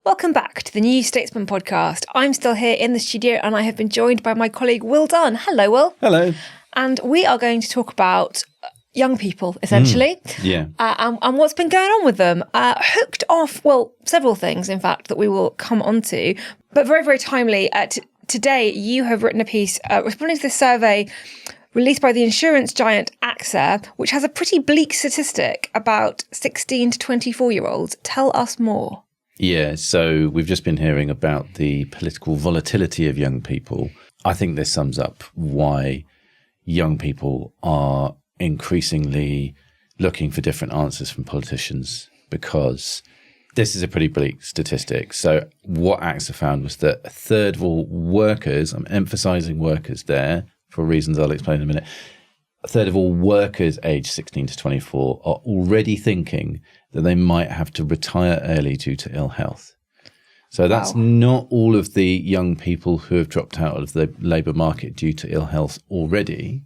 Welcome back to the new Statesman podcast. I'm still here in the studio and I have been joined by my colleague Will Dunn. Hello, Will. Hello. And we are going to talk about young people, essentially. And what's been going on with them. Hooked off, well, several things, in fact, that we will come on to. But very, very timely, today you have written a piece responding to this survey released by the insurance giant AXA, which has a pretty bleak statistic about 16 to 24-year-olds. Tell us more. Yeah, so we've just been hearing about the political volatility of young people. I think this sums up why young people are increasingly looking for different answers from politicians, because this is a pretty bleak statistic. So what AXA found was that a third of all workers, I'm emphasising workers there for reasons I'll explain in a minute, a third of all workers aged 16 to 24 are already thinking that they might have to retire early due to ill health. So that's not all of the young people who have dropped out of the labour market due to ill health already.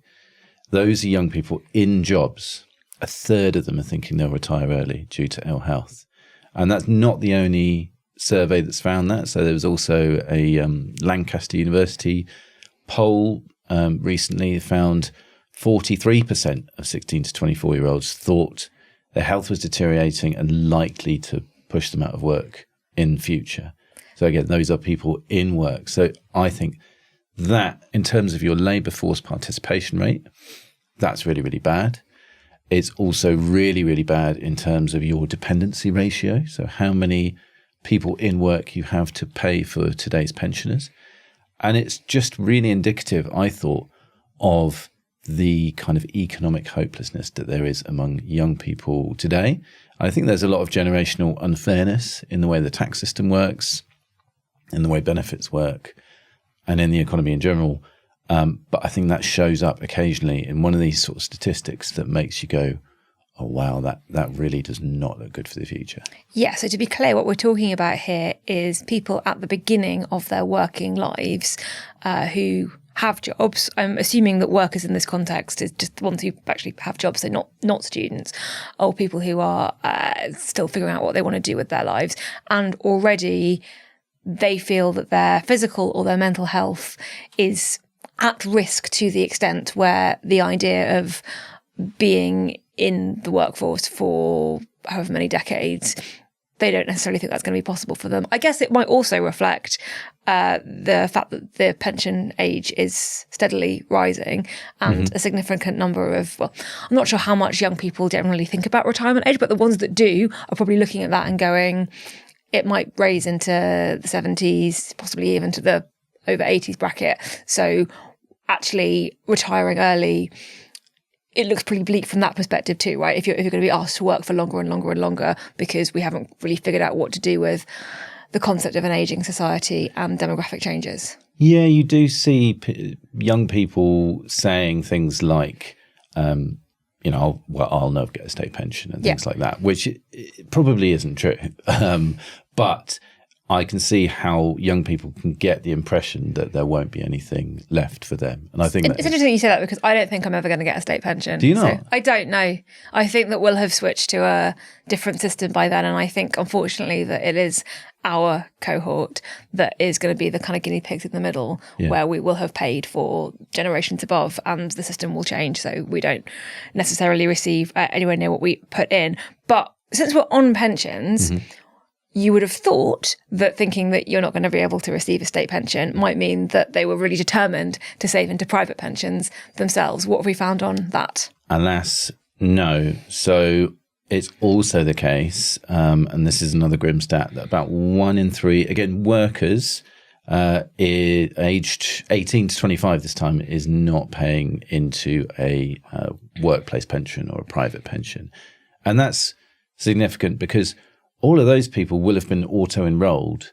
Those are young people in jobs. A third of them are thinking they'll retire early due to ill health. And that's not the only survey that's found that. So there was also a Lancaster University poll recently found 43% of 16 to 24-year-olds thought their health was deteriorating and likely to push them out of work in future. So again, those are people in work. So I think that in terms of your labour force participation rate, that's really, really bad. It's also really, really bad in terms of your dependency ratio. So how many people in work you have to pay for today's pensioners. And it's just really indicative, I thought, of the kind of economic hopelessness that there is among young people today. I think there's a lot of generational unfairness in the way the tax system works, in the way benefits work, and in the economy in general. But I think that shows up occasionally in one of these sort of statistics that makes you go, oh, wow, that really does not look good for the future. Yeah, so to be clear, what we're talking about here is people at the beginning of their working lives who have jobs. I'm assuming that workers in this context is just the ones who actually have jobs, so not students, or people who are still figuring out what they want to do with their lives. And already they feel that their physical or their mental health is at risk to the extent where the idea of being in the workforce for however many decades, they don't necessarily think that's going to be possible for them. I guess it might also reflect the fact that the pension age is steadily rising and a significant number of, well, I'm not sure how much young people generally think about retirement age, but the ones that do are probably looking at that and going, it might raise into the 70s, possibly even to the over 80s bracket. So actually retiring early, it looks pretty bleak from that perspective too, right? If you're going to be asked to work for longer and longer and longer because we haven't really figured out what to do with the concept of an ageing society and demographic changes. Yeah, you do see young people saying things like, I'll never get a state pension and things like that, which it probably isn't true. But I can see how young people can get the impression that there won't be anything left for them. And I think it's interesting you say that because I don't think I'm ever going to get a state pension. Do you not? So I don't know. I think that we'll have switched to a different system by then. And I think, unfortunately, that it is our cohort that is going to be the kind of guinea pigs in the middle where we will have paid for generations above and the system will change. So we don't necessarily receive anywhere near what we put in. But since we're on pensions, you would have thought that thinking that you're not going to be able to receive a state pension might mean that they were really determined to save into private pensions themselves. What have we found on that? Alas, no. So it's also the case, and this is another grim stat, that about 1 in 3, again, workers aged 18 to 25 this time is not paying into a workplace pension or a private pension. And that's significant because all of those people will have been auto-enrolled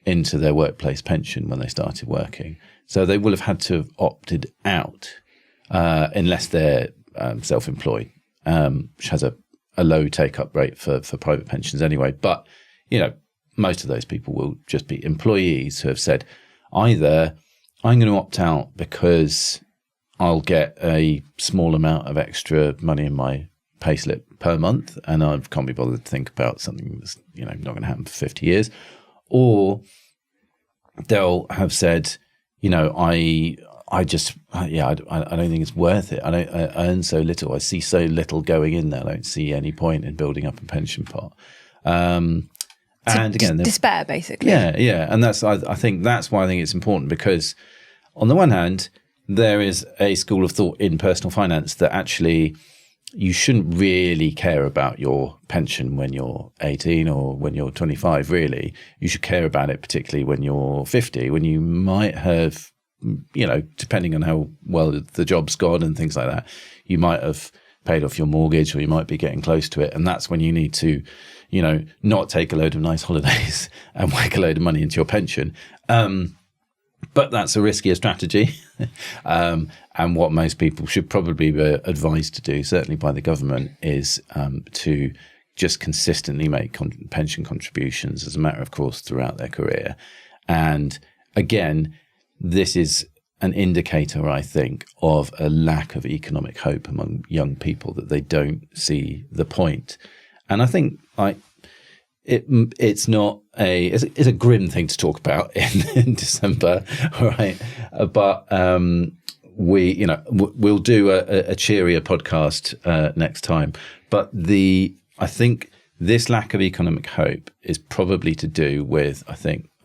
into their workplace pension when they started working. So they will have had to have opted out unless they're self-employed, which has a low take-up rate for private pensions anyway. But, most of those people will just be employees who have said, either I'm going to opt out because I'll get a small amount of extra money in my payslip per month, and I can't be bothered to think about something that's not going to happen for 50 years, or they'll have said, you know, I don't think it's worth it. I earn so little. I see so little going in there. I don't see any point in building up a pension pot. And again, despair, basically. Yeah. And I think that's why I think it's important, because on the one hand, there is a school of thought in personal finance that actually you shouldn't really care about your pension when you're 18 or when you're 25, really. You should care about it particularly when you're 50, when you might have, you know, depending on how well the job's gone and things like that, you might have paid off your mortgage, or you might be getting close to it. And that's when you need to, you know, not take a load of nice holidays and whack a load of money into your pension. But that's a riskier strategy. And what most people should probably be advised to do, certainly by the government, is to just consistently make pension contributions as a matter of course throughout their career. And again, this is an indicator, I think, of a lack of economic hope among young people, that they don't see the point. And I think it's a grim thing to talk about in December, right? But we'll do a cheerier podcast next time. But I think this lack of economic hope is probably to do with, I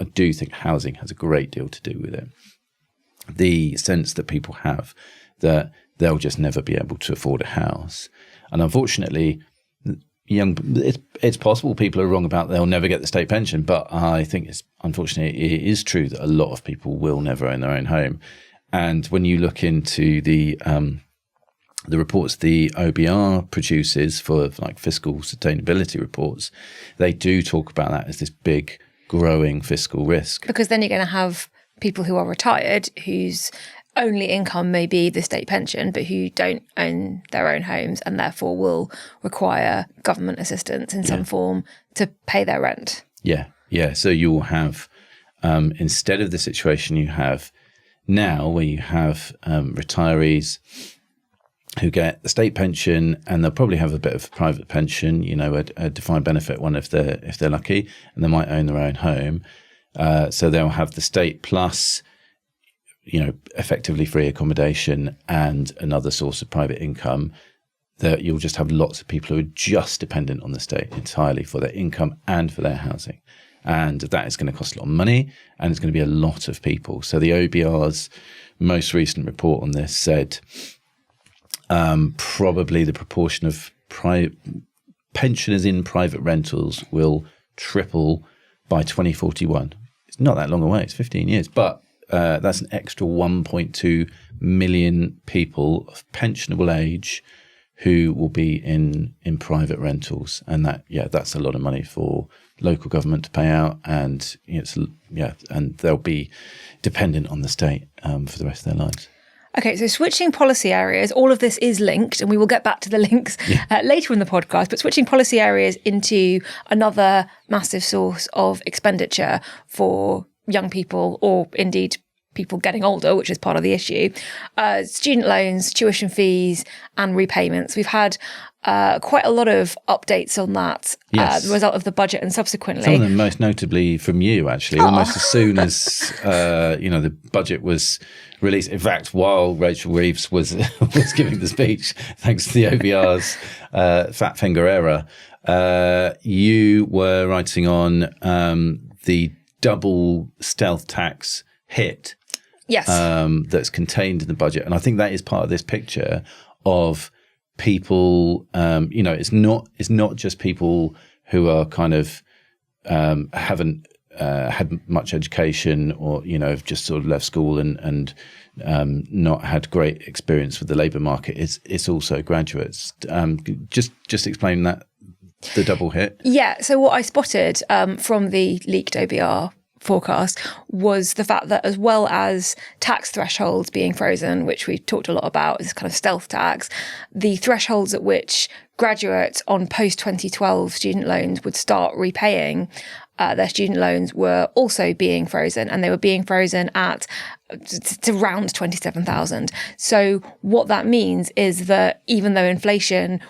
do think housing has a great deal to do with it. The sense that people have that they'll just never be able to afford a house. And unfortunately, it's possible people are wrong about they'll never get the state pension, but I think unfortunately it is true that a lot of people will never own their own home. And when you look into the reports the OBR produces for like fiscal sustainability reports, they do talk about that as this big growing fiscal risk. Because then you're going to have people who are retired whose only income may be the state pension, but who don't own their own homes and therefore will require government assistance in some form to pay their rent. Yeah. So you will have, instead of the situation you have now, where you have retirees who get the state pension, and they'll probably have a bit of private pension, you know, a defined benefit one if they're lucky, and they might own their own home. So they'll have the state plus, you know, effectively free accommodation and another source of private income. That you'll just have lots of people who are just dependent on the state entirely for their income and for their housing. And that is going to cost a lot of money, and it's going to be a lot of people. So the OBR's most recent report on this said probably the proportion of pensioners in private rentals will triple by 2041. It's not that long away. It's 15 years. But that's an extra 1.2 million people of pensionable age who will be in private rentals. And that's a lot of money for local government to pay out. And and they'll be dependent on the state for the rest of their lives. Okay, so switching policy areas, all of this is linked, and we will get back to the links later in the podcast, but switching policy areas into another massive source of expenditure for young people, or indeed people getting older, which is part of the issue. Student loans, tuition fees, and repayments. We've had quite a lot of updates on that, the result of the budget and subsequently. Some of them most notably from you, actually, almost as soon as the budget was released. In fact, while Rachel Reeves was giving the speech, thanks to the OBR's fat finger error, you were writing on the double stealth tax hit. Yes. That's contained in the budget. And I think that is part of this picture of people, it's not just people who are kind of haven't had much education, or, have just sort of left school and not had great experience with the labour market. It's also graduates. Just explain that, the double hit. Yeah. So what I spotted from the leaked OBR forecast was the fact that, as well as tax thresholds being frozen, which we talked a lot about, this kind of stealth tax, the thresholds at which graduates on post-2012 student loans would start repaying their student loans were also being frozen, and they were being frozen at around 27,000. So what that means is that even though inflation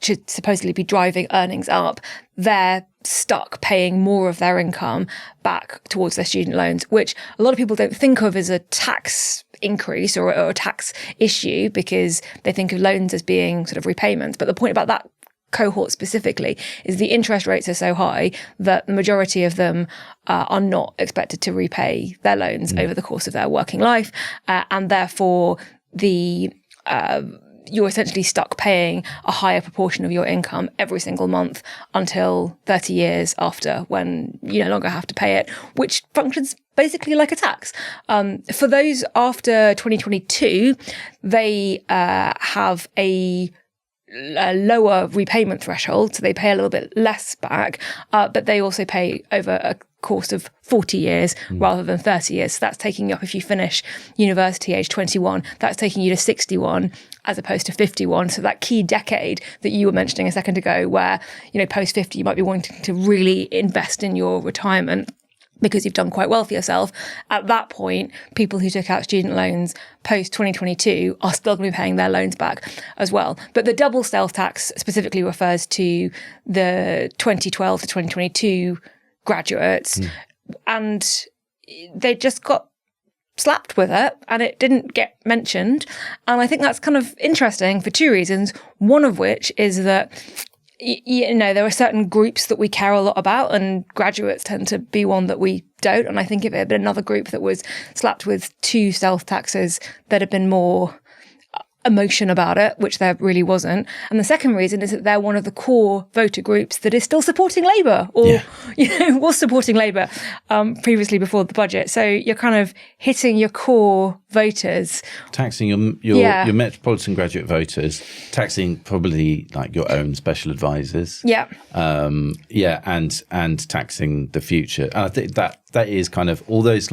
should supposedly be driving earnings up, they're stuck paying more of their income back towards their student loans, which a lot of people don't think of as a tax increase or a tax issue, because they think of loans as being sort of repayments. But the point about that cohort specifically is the interest rates are so high that the majority of them are not expected to repay their loans over the course of their working life, and therefore you're essentially stuck paying a higher proportion of your income every single month until 30 years after, when you no longer have to pay it, which functions basically like a tax. For those after 2022, they have a lower repayment threshold, so they pay a little bit less back, but they also pay over a course of 40 years rather than 30 years. So that's taking you up, if you finish university age 21, that's taking you to 61 as opposed to 51. So that key decade that you were mentioning a second ago, where, post 50, you might be wanting to really invest in your retirement because you've done quite well for yourself. At that point, people who took out student loans post 2022 are still going to be paying their loans back as well. But the double stealth tax specifically refers to the 2012 to 2022 graduates, and they just got slapped with it and it didn't get mentioned. And I think that's kind of interesting for two reasons. One of which is that there are certain groups that we care a lot about, and graduates tend to be one that we don't. And I think if it had been another group that was slapped with two stealth taxes, there'd have been more emotion about it, which there really wasn't. And the second reason is that they're one of the core voter groups that is still supporting Labour, or was supporting Labour previously before the budget. So you're kind of hitting your core voters, taxing your metropolitan graduate voters, taxing probably like your own special advisors, and taxing the future. And I think that is kind of all those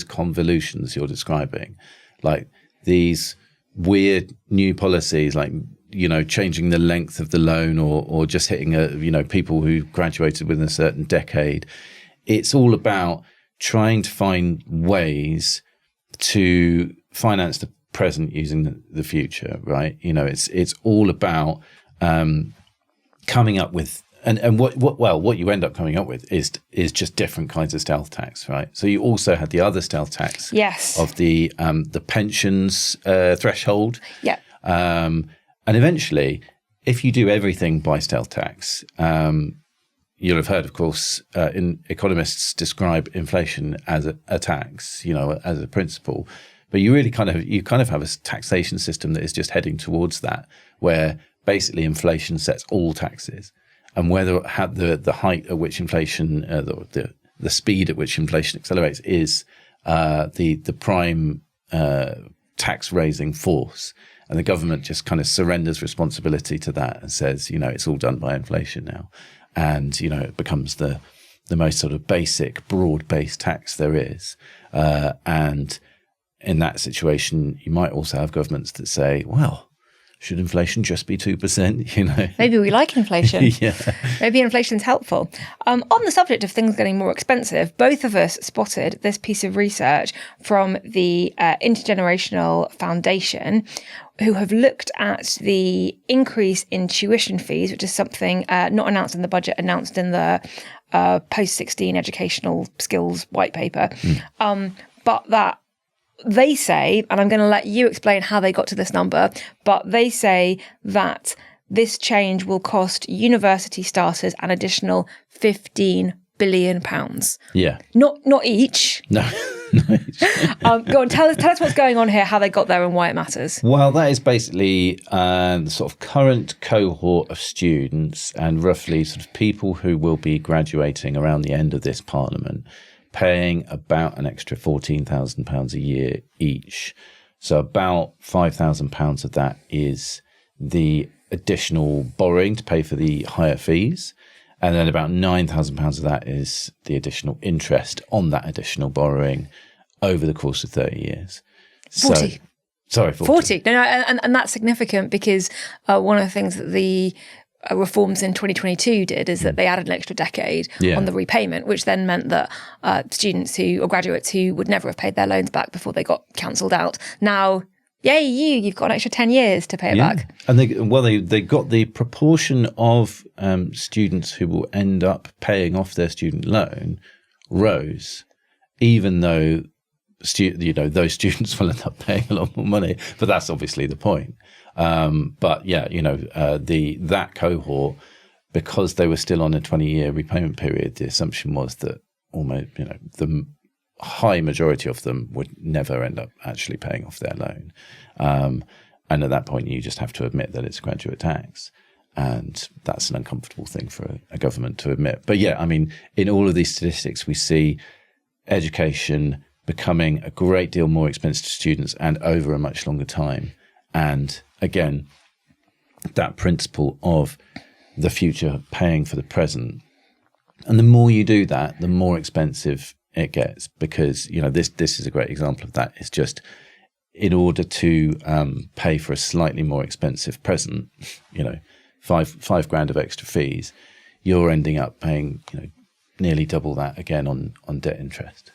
convolutions you're describing, like these weird new policies, like changing the length of the loan, or just hitting people who graduated within a certain decade. It's all about trying to find ways to finance the present using the future, right? It's all about coming up with and what you end up coming up with is just different kinds of stealth tax, right? So you also had the other stealth tax, of the pensions threshold, and eventually, if you do everything by stealth tax, you'll have heard, of course, economists describe inflation as a tax, as a principle, but you really kind of have a taxation system that is just heading towards that, where basically inflation sets all taxes. And whether the height at which inflation, the speed at which inflation accelerates is the prime tax raising force. And the government just kind of surrenders responsibility to that and says, it's all done by inflation now. And, it becomes the most sort of basic, broad-based tax there is. And in that situation, you might also have governments that say, well, should inflation just be 2%? Maybe we like inflation. Maybe inflation's helpful. On the subject of things getting more expensive, both of us spotted this piece of research from the Intergenerational Foundation, who have looked at the increase in tuition fees, which is something not announced in the budget, announced in the post-16 educational skills white paper, but that they say, and I'm going to let you explain how they got to this number, but they say that this change will cost university starters an additional £15 billion. Yeah. Not each. No. Go on, tell us what's going on here, how they got there and why it matters. Well, that is basically the sort of current cohort of students and roughly sort of people who will be graduating around the end of this parliament, paying about an extra £14,000 a year each. So about £5,000 of that is the additional borrowing to pay for the higher fees. And then about £9,000 of that is the additional interest on that additional borrowing over the course of 30 years. 40. Sorry, 40. No, and that's significant because one of the things that the reforms in 2022 did is that they added an extra decade on the repayment, which then meant that students or graduates who would never have paid their loans back before they got cancelled out now Yay, you've got an extra 10 years to pay it back. And they got the proportion of students who will end up paying off their student loan rose, even though those students will end up paying a lot more money. But that's obviously the point. But yeah, that cohort, because they were still on a 20-year repayment period, the assumption was that almost the high majority of them would never end up actually paying off their loan. And at that point, you just have to admit that it's a graduate tax. And that's an uncomfortable thing for a government to admit. But yeah, I mean, in all of these statistics, we see education becoming a great deal more expensive to students and over a much longer time. And again, that principle of the future paying for the present. And the more you do that, the more expensive it gets, because this is a great example of that. It's just in order to pay for a slightly more expensive present, five grand of extra fees, you're ending up paying nearly double that again on debt interest.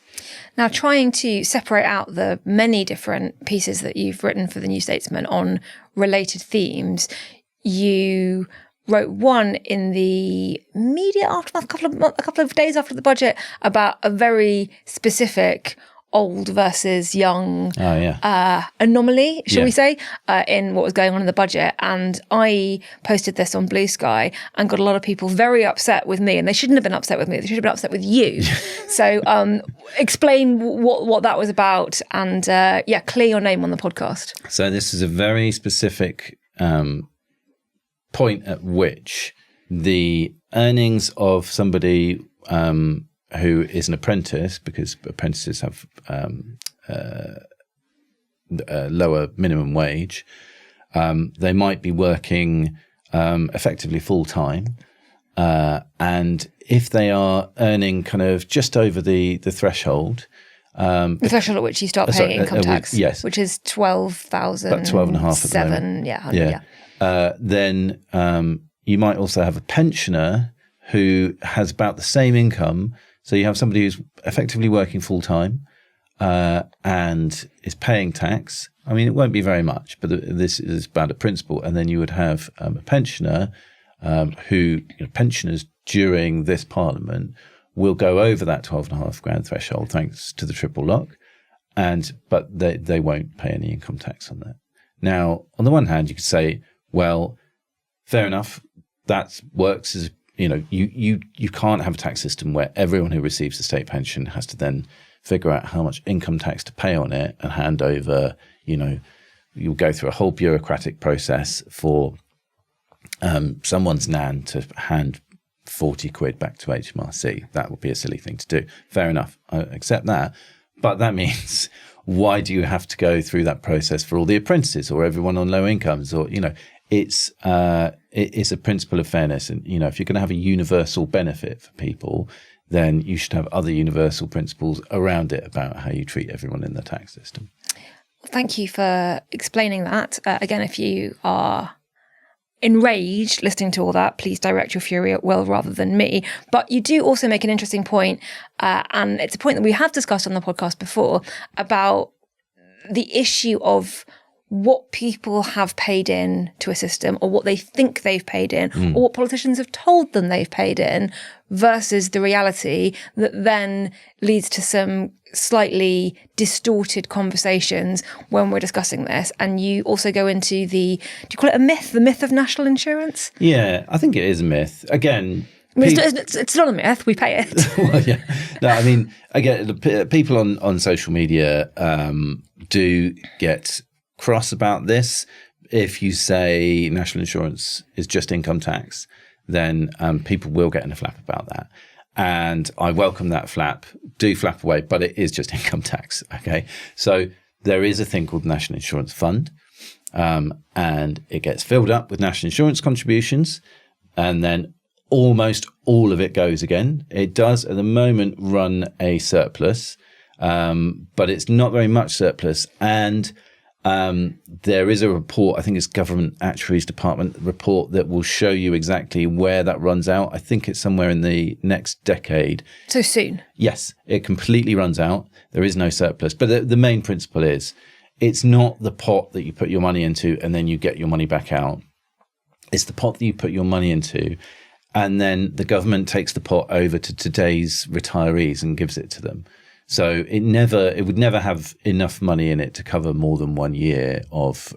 Now, trying to separate out the many different pieces that you've written for the New Statesman on related themes, you wrote one in the immediate aftermath, a couple of days after the budget, about a very specific old versus young anomaly, shall we say, in what was going on in the budget. And I posted this on Blue Sky and got a lot of people very upset with me, and they shouldn't have been upset with me. They should have been upset with you. So explain what that was about, and clear your name on the podcast. So this is a very specific point at which the earnings of somebody who is an apprentice, because apprentices have a lower minimum wage, they might be working effectively full time, and if they are earning kind of just over the threshold, the threshold at which you start paying income tax, yes, which is 12,000, about 12.5 at the moment. Then you might also have a pensioner who has about the same income. So you have somebody who's effectively working full time and is paying tax. I mean, it won't be very much, but this is about a principle. And then you would have a pensioner who, pensioners during this parliament will go over that 12.5 grand threshold thanks to the triple lock, but they won't pay any income tax on that. Now, on the one hand, you could say, well, fair enough, that works as you can't have a tax system where everyone who receives a state pension has to then figure out how much income tax to pay on it and hand over, you'll go through a whole bureaucratic process for someone's nan to hand 40 quid back to HMRC. That would be a silly thing to do. Fair enough. I accept that. But that means, why do you have to go through that process for all the apprentices or everyone on low incomes? Or, it's a principle of fairness. And, if you're going to have a universal benefit for people, then you should have other universal principles around it about how you treat everyone in the tax system. Well, thank you for explaining that. Again, if you are enraged listening to all that, please direct your fury at Will rather than me. But you do also make an interesting point, and it's a point that we have discussed on the podcast before, about the issue of what people have paid in to a system, or what they think they've paid in, or what politicians have told them they've paid in, versus the reality that then leads to some slightly distorted conversations when we're discussing this. And you also go into do you call it a myth, the myth of national insurance? Yeah, I think it is a myth. Again, it's not a myth, we pay it. Well, yeah. No, I mean, again, people on social media do get cross about this. If you say national insurance is just income tax, then people will get in a flap about that. And I welcome that flap. Do flap away, but it is just income tax. Okay. So there is a thing called National Insurance Fund, and it gets filled up with national insurance contributions, and then almost all of it goes again. It does at the moment run a surplus, but it's not very much surplus. And there is a report, I think it's Government Actuaries Department report, that will show you exactly where that runs out. I think it's somewhere in the next decade. So soon? Yes, it completely runs out. There is no surplus. But the main principle is it's not the pot that you put your money into and then you get your money back out. It's the pot that you put your money into, and then the government takes the pot over to today's retirees and gives it to them. So it would never have enough money in it to cover more than 1 year of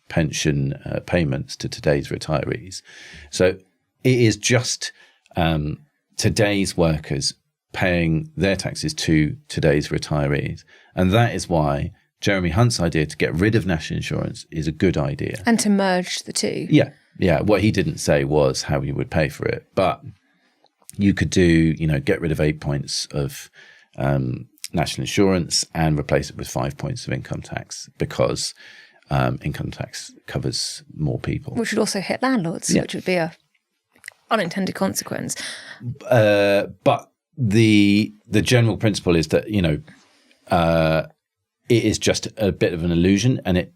pension payments to today's retirees. So it is just today's workers paying their taxes to today's retirees. And that is why Jeremy Hunt's idea to get rid of national insurance is a good idea. And to merge the two. Yeah. What he didn't say was how you would pay for it. But you could do, get rid of 8 points of national insurance and replace it with 5 points of income tax, because income tax covers more people. Which would also hit landlords, which would be a unintended consequence. But the general principle is that, it is just a bit of an illusion, and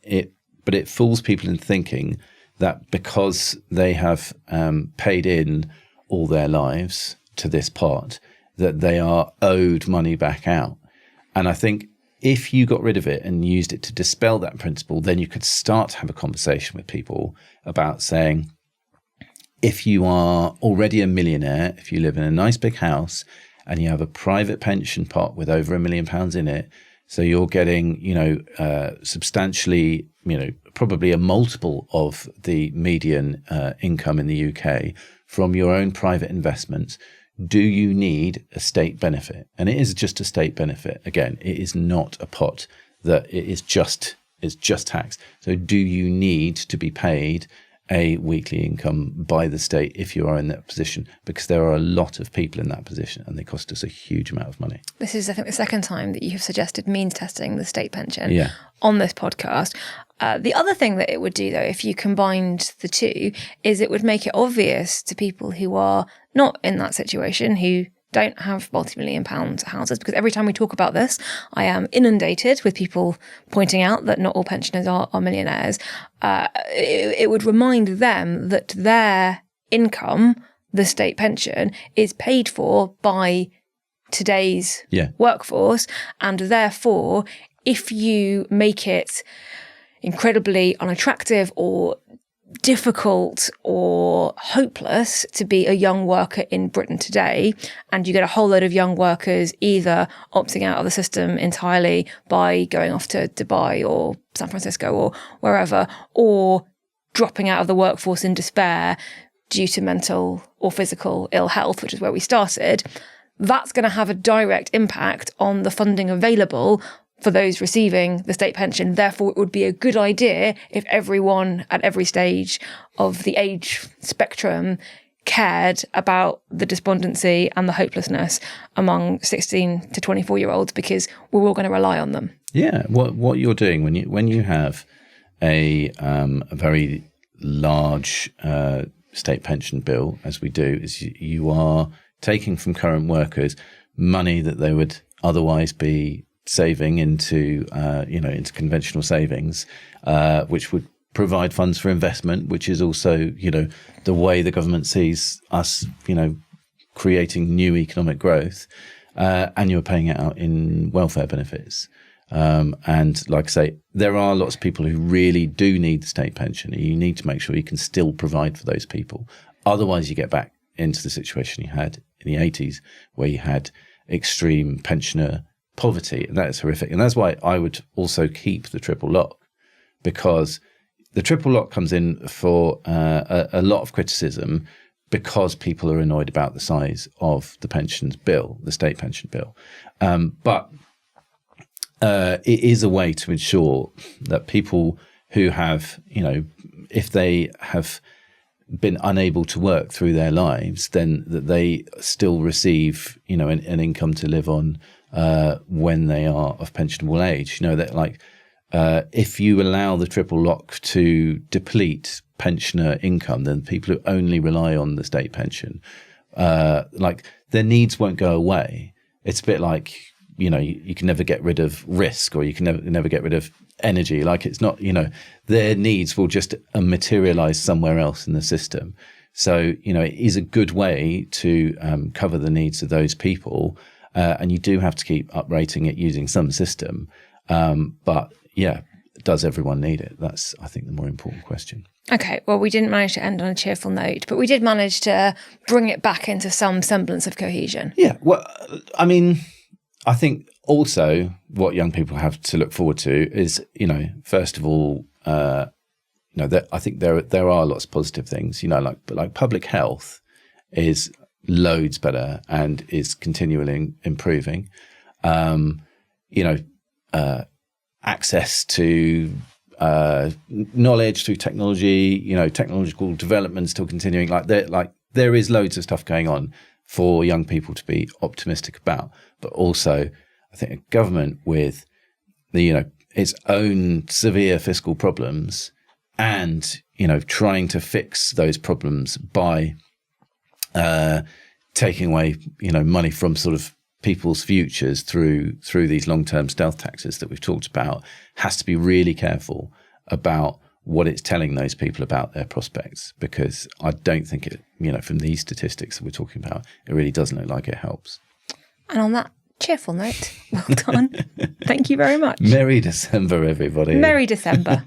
but it fools people into thinking that because they have paid in all their lives to this pot, that they are owed money back out. And I think if you got rid of it and used it to dispel that principle, then you could start to have a conversation with people about saying, if you are already a millionaire, if you live in a nice big house and you have a private pension pot with over £1 million in it, so you're getting, substantially, probably a multiple of the median income in the UK from your own private investments, do you need a state benefit? And it is just a state benefit. Again, it is not a pot that it's just tax. So do you need to be paid a weekly income by the state if you are in that position? Because there are a lot of people in that position and they cost us a huge amount of money. This is, I think, the second time that you have suggested means testing the state pension on this podcast. The other thing that it would do, though, if you combined the two, is it would make it obvious to people who are not in that situation, who don't have multi-million-pound houses, because every time we talk about this, I am inundated with people pointing out that not all pensioners are millionaires. It would remind them that their income, the state pension, is paid for by today's workforce, and therefore, if you make it incredibly unattractive or difficult or hopeless to be a young worker in Britain today, and you get a whole load of young workers either opting out of the system entirely by going off to Dubai or San Francisco or wherever, or dropping out of the workforce in despair due to mental or physical ill health, which is where we started, that's going to have a direct impact on the funding available for those receiving the state pension. Therefore, it would be a good idea if everyone at every stage of the age spectrum cared about the despondency and the hopelessness among 16 to 24-year-olds, because we're all going to rely on them. Yeah, what you're doing when you have a very large state pension bill, as we do, is you are taking from current workers money that they would otherwise be saving into conventional savings, which would provide funds for investment, which is also, the way the government sees us, creating new economic growth, and you're paying it out in welfare benefits. And like I say, there are lots of people who really do need the state pension. You need to make sure you can still provide for those people. Otherwise, you get back into the situation you had in the 80s, where you had extreme pensioner poverty, and that is horrific. And that's why I would also keep the triple lock, because the triple lock comes in for a lot of criticism because people are annoyed about the size of the pensions bill, the state pension bill. But it is a way to ensure that people who have, if they have been unable to work through their lives, then that they still receive, an income to live on when they are of pensionable age. If you allow the triple lock to deplete pensioner income, then people who only rely on the state pension, their needs won't go away. It's a bit like, you can never get rid of risk, or you can never get rid of energy. It's not, their needs will just materialize somewhere else in the system. So, it is a good way to cover the needs of those people. And you do have to keep uprating it using some system. But yeah, does everyone need it? That's, I think, the more important question. Okay, well, we didn't manage to end on a cheerful note, but we did manage to bring it back into some semblance of cohesion. Yeah, well, I mean, I think also what young people have to look forward to is, first of all, I think there are lots of positive things, like public health is loads better and is continually improving. Access to knowledge through technology, technological development still continuing. There is loads of stuff going on for young people to be optimistic about, but also I think a government with its own severe fiscal problems and trying to fix those problems by taking away money from sort of people's futures through these long-term stealth taxes that we've talked about, has to be really careful about what it's telling those people about their prospects, because I don't think it, from these statistics that we're talking about, it really doesn't look like it helps. And on that cheerful note, well done. Thank you very much. Merry December, everybody. Merry December.